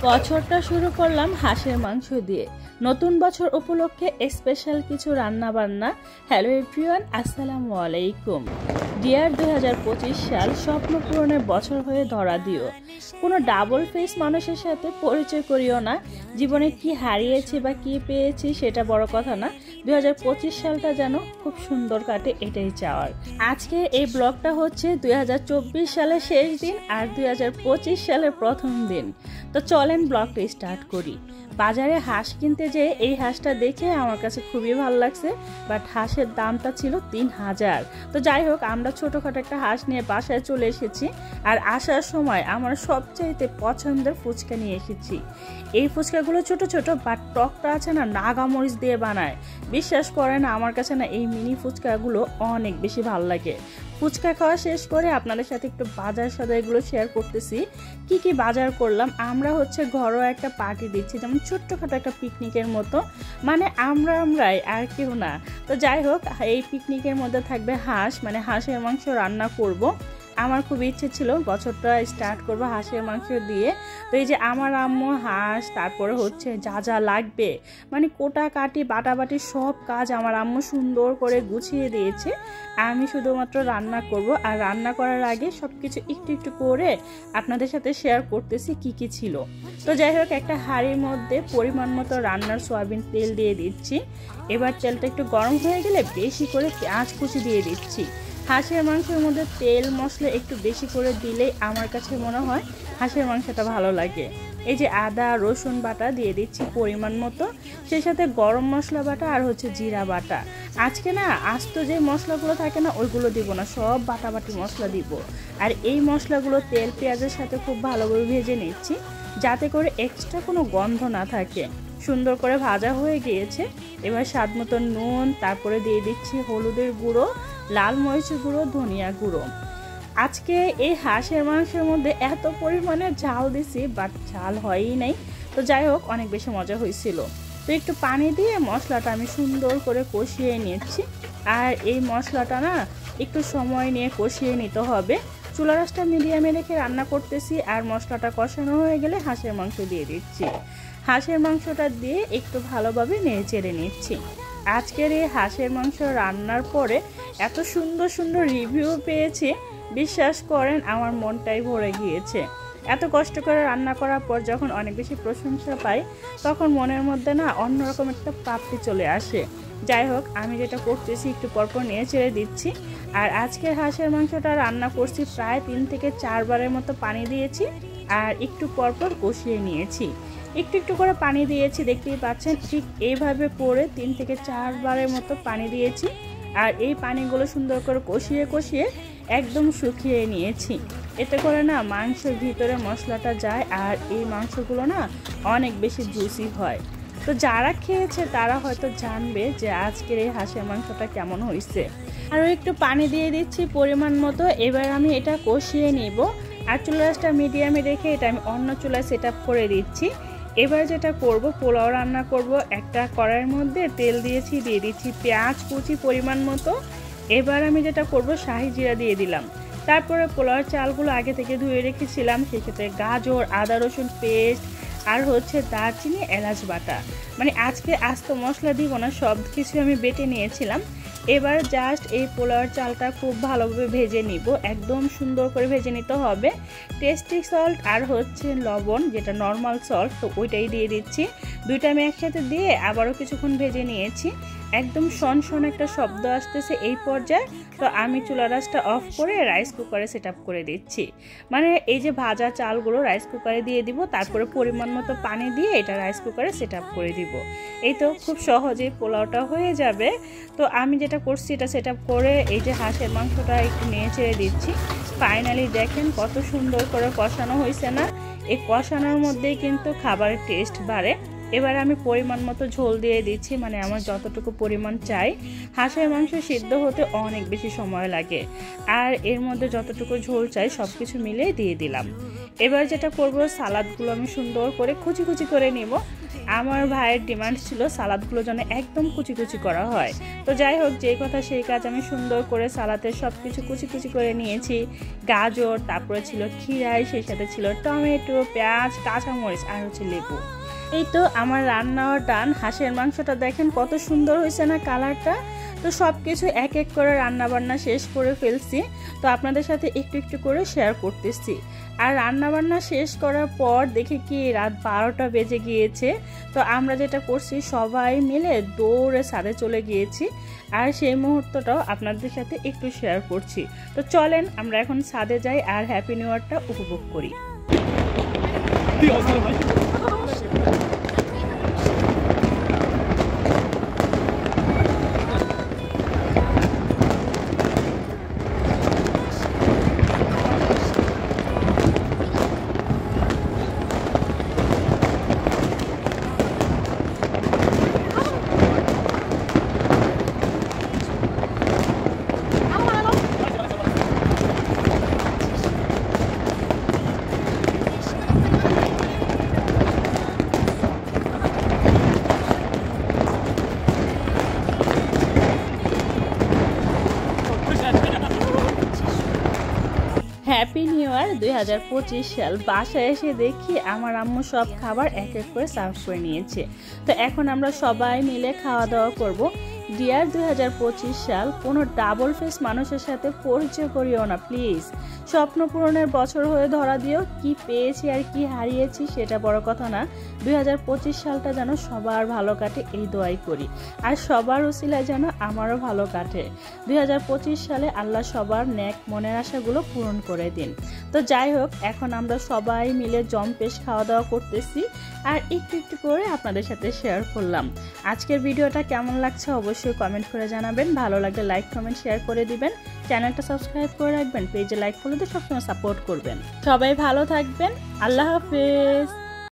বছরটা শুরু করলাম হাঁসের মাংস দিয়ে। নতুন বছর উপলক্ষে স্পেশাল কিছু রান্না বান্না। হ্যালো এভরিওয়ান, আসসালামু আলাইকুম। ডিয়ার 2025 সাল স্বপ্ন পূরণের বছর হয়ে ধরা দিও। কোনো ডাবল ফেস মানুষের সাথে পরিচয় করিও না। জীবনে কি হারিয়েছি বা কি পেয়েছি সেটা বড় কথা না, 2025 সালটা যেন খুব সুন্দর কাটে, এটাই চাওয়ার। আজকে এই ব্লগটা হচ্ছে 2024 সালের শেষ দিন আর 2025 সালের প্রথম দিন। তো চলেন ব্লগটা স্টার্ট করি। বাজারে হাঁস কিনতে যেয়ে এই হাঁসটা দেখে আমার কাছে খুবই ভালো লাগছে, বাট হাঁসের দামটা ছিল 3000। তো যাই হোক, আমরা ছোটোখাটো একটা হাঁস নিয়ে বাসায় চলে এসেছি। আর আসার সময় আমার সবচাইতে পছন্দের ফুচকা নিয়ে এসেছি। এই ফুচকাগুলো ছোট ছোট, বাট টকটা আছে না, নাগামরিচ দিয়ে বানায়। বিশ্বাস করে না, আমার কাছে না এই মিনি ফুচকাগুলো অনেক বেশি ভালো লাগে। ফুচকা খাওয়া শেষ করে আপনাদের সাথে একটু বাজার সদাইগুলো শেয়ার করতেছি। কি কি বাজার করলাম। আমরা হচ্ছে ঘরোয়া একটা পার্টি দিচ্ছি, যেমন ছোট্টখাটো একটা পিকনিকের মতো, মানে আমরাই আর কেউ না। তো যাই হোক, এই পিকনিকের মধ্যে থাকবে হাঁস, মানে হাঁসের মাংস রান্না করব। আমার খুব ইচ্ছে ছিল বছরটা স্টার্ট করবো হাঁসের মাংস দিয়ে। তো এই যে আমার আম্মু হাঁস, তারপরে হচ্ছে যা যা লাগবে, মানে কোটা কাটি বাটাবাটি সব কাজ আমার আম্মু সুন্দর করে গুছিয়ে দিয়েছে। আমি শুধুমাত্র রান্না করব। আর রান্না করার আগে সব কিছু একটু একটু করে আপনাদের সাথে শেয়ার করতেছি কি কি ছিল। তো যাই হোক, একটা হাঁড়ির মধ্যে পরিমাণ মতো রান্নার সয়াবিন তেল দিয়ে দিচ্ছি। এবার তেলটা একটু গরম হয়ে গেলে বেশি করে পেঁয়াজ কুচি দিয়ে দিচ্ছি। হাঁসের মাংসের মধ্যে তেল মশলা একটু বেশি করে দিলেই আমার কাছে মনে হয় হাঁসের মাংসটা ভালো লাগে। এই যে আদা রসুন বাটা দিয়ে দিচ্ছি পরিমাণ মতো, সেই সাথে গরম মশলা বাটা আর হচ্ছে জিরা বাটা। আজকে না আস্ত যে মশলাগুলো থাকে না ওইগুলো দিব না, সব বাটাবাটি মশলা দিব। আর এই মশলাগুলো তেল পেঁয়াজের সাথে খুব ভালোভাবে ভেজে নিচ্ছি, যাতে করে এক্সট্রা কোনো গন্ধ না থাকে। সুন্দর করে ভাজা হয়ে গিয়েছে। এবার স্বাদ মতো নুন, তারপরে দিয়ে দিচ্ছি হলুদের গুঁড়ো, লাল মরিচের গুঁড়ো, ধনিয়া গুঁড়ো। আজকে এই হাঁসের মাংসের মধ্যে এত পরিমাণে ঝাল দিছি, বাট ঝাল হয়ই নাই। তো যাই হোক, অনেক বেশি মজা হয়েছিল। তো একটু পানি দিয়ে মশলাটা আমি সুন্দর করে কষিয়ে নিচ্ছি। আর এই মশলাটা না একটু সময় নিয়ে কষিয়ে নিতে হবে। চুলা রাসটা মিডিয়ামে রেখে রান্না করতেছি। আর মশলাটা কষানো হয়ে গেলে হাঁসের মাংস দিয়ে দিচ্ছি। হাঁসের মাংসটা দিয়ে একটু ভালোভাবে নেড়ে চেড়ে নিচ্ছি। আজকের এই হাঁসের মাংস রান্নার পরে এত সুন্দর সুন্দর রিভিউ পেয়েছি, বিশ্বাস করেন আমার মনটাই ভরে গিয়েছে। এত কষ্ট করে রান্না করার পর যখন অনেক বেশি প্রশংসা পাই, তখন মনের মধ্যে না অন্যরকম একটা প্রাপ্তি চলে আসে। যাই হোক, আমি যেটা করতেছি একটু পরপর নিয়ে ছেড়ে দিচ্ছি। আর আজকের হাঁসের মাংসটা রান্না করছি প্রায় 3 থেকে 4 বারের মতো পানি দিয়েছি। আর একটু পরপর কষিয়ে নিয়েছি, একটু একটু করে পানি দিয়েছি, দেখতেই পাচ্ছেন। ঠিক এইভাবে করে 3 থেকে 4 বারের মতো পানি দিয়েছি। আর এই পানিগুলো সুন্দর করে কষিয়ে কষিয়ে একদম শুকিয়ে নিয়েছি। এতে করে না মাংসের ভিতরে মশলাটা যায়, আর এই মাংসগুলো না অনেক বেশি জুসি হয়। তো যারা খেয়েছে তারা হয়তো জানবে যে আজকের এই হাঁসের মাংসটা কেমন হয়েছে। আরও একটু পানি দিয়ে দিচ্ছি পরিমাণ মতো। এবার আমি এটা কষিয়ে নিব। আর চুলাটা মিডিয়ামে রেখে এটা আমি অন্য চুলায় সেট আপ করে দিচ্ছি। এবার যেটা করব, পোলাও রান্না করব। একটা কড়াইয়ের মধ্যে তেল দিয়েছি, দিয়ে দিচ্ছি পেঁয়াজ কুচি পরিমাণ মতো। এবার আমি যেটা করব, শাহি জিরা দিয়ে দিলাম। তারপরে পোলাওয়ের চালগুলো আগে থেকে ধুয়ে রেখেছিলাম, সেক্ষেত্রে গাজর, আদা রসুন পেস্ট, আর হচ্ছে দারচিনি, এলাচ বাটা। মানে আজকে আস্ত মশলা দিব না, সব কিছু আমি বেটে নিয়েছিলাম। এবার জাস্ট এই পোলাওয়ের চালটা খুব ভালোভাবে ভেজে নিব, একদম সুন্দর করে ভেজে নিতে হবে। টেস্টি সল্ট আর হচ্ছে লবণ, যেটা নর্মাল সল্ট, তো ওইটাই দিয়ে দিচ্ছি। দুইটা আমি একসাথে দিয়ে আবারও কিছুক্ষণ ভেজে নিয়েছি। একদম শন একটা শব্দ আসতেছে এই পর্যায়ে। তো আমি চুলা রাসটা অফ করে রাইস কুকারে সেট আপ করে দিচ্ছি। মানে এই যে ভাজা চালগুলো রাইস কুকারে দিয়ে দিব, তারপরে পরিমাণ মতো পানি দিয়ে এটা রাইস কুকারে সেট আপ করে দিব। এই তো খুব সহজেই পোলাওটা হয়ে যাবে। তো আমি যেটা করছি, এটা সেট আপ করে এই যে হাঁসের মাংসটা একটু নিয়ে ছেড়ে দিচ্ছি। ফাইনালি দেখেন কত সুন্দর করে কষানো হয়েছে না। এই কষানোর মধ্যেই কিন্তু খাবারের টেস্ট বাড়ে। এবার আমি পরিমাণ মতো ঝোল দিয়ে দিচ্ছি, মানে আমার যতটুকু পরিমাণ চাই। হাঁসের মাংস সিদ্ধ হতে অনেক বেশি সময় লাগে, আর এর মধ্যে যতটুকু ঝোল চাই সব কিছু মিলিয়ে দিয়ে দিলাম। এবার যেটা করব, সালাদগুলো আমি সুন্দর করে কুচি কুচি করে নিব। আমার ভাইয়ের ডিমান্ড ছিল সালাদগুলো যেন একদম কুচি কুচি করা হয়। তো যাই হোক, যেই কথা সেই কাজ, আমি সুন্দর করে সালাদের সব কিছু কুচি কুচি করে নিয়েছি। গাজর, তারপরে ছিল খিরাই, সেই সাথে ছিল টমেটো, পেঁয়াজ, কাঁচামরিচ আর হচ্ছে লেবু। এই তো আমার রান্নাও ডান। হাঁসের মাংসটা দেখেন কত সুন্দর হয়েছে না কালারটা। তো সব কিছু এক এক করে রান্নাবান্না শেষ করে ফেলছি, তো আপনাদের সাথে একটু একটু করে শেয়ার করতেছি। আর রান্নাবান্না শেষ করার পর দেখি কি রাত 12টা বেজে গিয়েছে। তো আমরা যেটা করছি, সবাই মিলে দৌড়ে ছাদে চলে গিয়েছি, আর সেই মুহূর্তটাও আপনাদের সাথে একটু শেয়ার করছি। তো চলেন আমরা এখন ছাদে যাই আর হ্যাপি নিউ ইয়ারটা উপভোগ করি। হ্যাপি নিউ ইয়ার 2025 সাল। বাসায় এসে দেখি আমার আম্মু সব খাবার এক এক করে সার্ভ করে নিয়েছে। তো এখন আমরা সবাই মিলে খাওয়া দাওয়া করব। ডিয়ার 2025 সাল, কোনো ডাবল ফেস মানুষের সাথে পরিচয় করিও না প্লিজ। স্বপ্ন পূরণের বছর হয়ে ধরা দিও। কি পেয়েছি আর কি হারিয়েছি সেটা বড় কথা না, 2025 সালটা যেন সবার ভালো কাটে এই দোয়াই করি, আর সবার উসিলায় যেন আমারও ভালো কাটে। 2025 সালে আল্লাহ সবার নেক মনের আশাগুলো পূরণ করে দিন। তো যাই হোক, এখন আমরা সবাই মিলে জম্পেশ খাওয়া দাওয়া করতেছি, আর একটু একটু করে আপনাদের সাথে শেয়ার করলাম। আজকের ভিডিওটা কেমন লাগছে অবশ্যই কমেন্ট করে জানাবেন। ভালো লাগলে লাইক কমেন্ট শেয়ার করে দিবেন, চ্যানেলটা সাবস্ক্রাইব করে রাখবেন, পেজে লাইক ফলো দিয়ে সবসময় সাপোর্ট করবেন। সবাই ভালো থাকবেন, আল্লাহ হাফেজ।